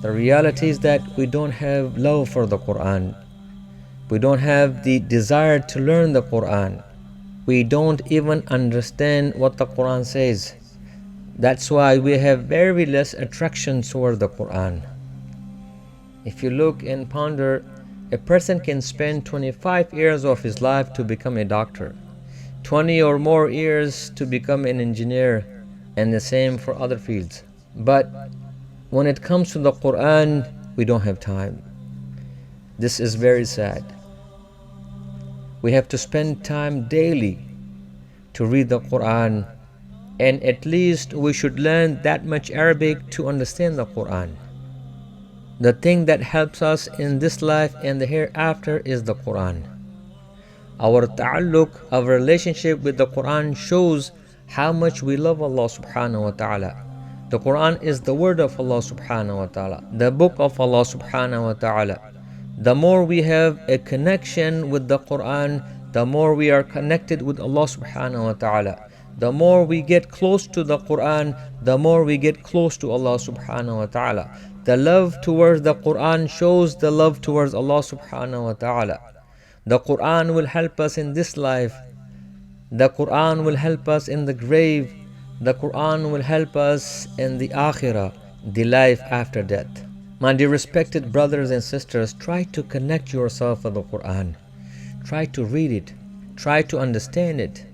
The reality is that we don't have love for the Quran. We don't have the desire to learn the Quran. We don't even understand what the Quran says. That's why we have very less attraction toward the Quran. If you look and ponder, a person can spend 25 years of his life to become a doctor, 20 or more years to become an engineer, and the same for other fields. But when it comes to the Quran, we don't have time. This is very sad. We have to spend time daily to read the Quran, and at least we should learn that much Arabic to understand the Quran. The thing that helps us in this life and the hereafter is the Quran. Our ta'alluq, our relationship with the Quran shows how much we love Allah subhanahu wa ta'ala. The Quran is the word of Allah subhanahu wa ta'ala, the book of Allah subhanahu wa ta'ala. The more we have a connection with the Quran, the more we are connected with Allah subhanahu wa ta'ala. The more we get close to the Quran, the more we get close to Allah subhanahu wa ta'ala. The love towards the Quran shows the love towards Allah subhanahu wa ta'ala. The Quran will help us in this life. The Quran will help us in the grave. The Quran will help us in the akhirah, the life after death. My dear respected brothers and sisters, try to connect yourself with the Quran. Try to read it. Try to understand it.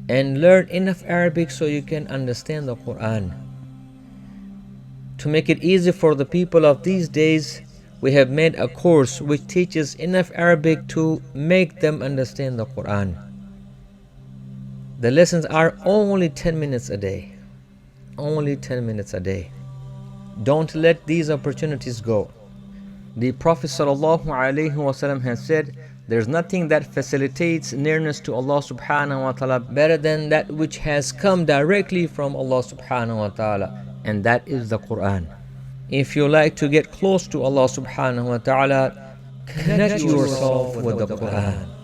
And learn enough Arabic so you can understand the Quran. To make it easy for the people of these days, we have made a course which teaches enough Arabic to make them understand the Quran. The lessons are only 10 minutes a day. Only 10 minutes a day. Don't let these opportunities go. The Prophet ﷺ has said, there's nothing that facilitates nearness to Allah subhanahu wa ta'ala better than that which has come directly from Allah subhanahu wa ta'ala, and that is the Quran. If you like to get close to Allah subhanahu wa ta'ala, connect yourself with the Quran.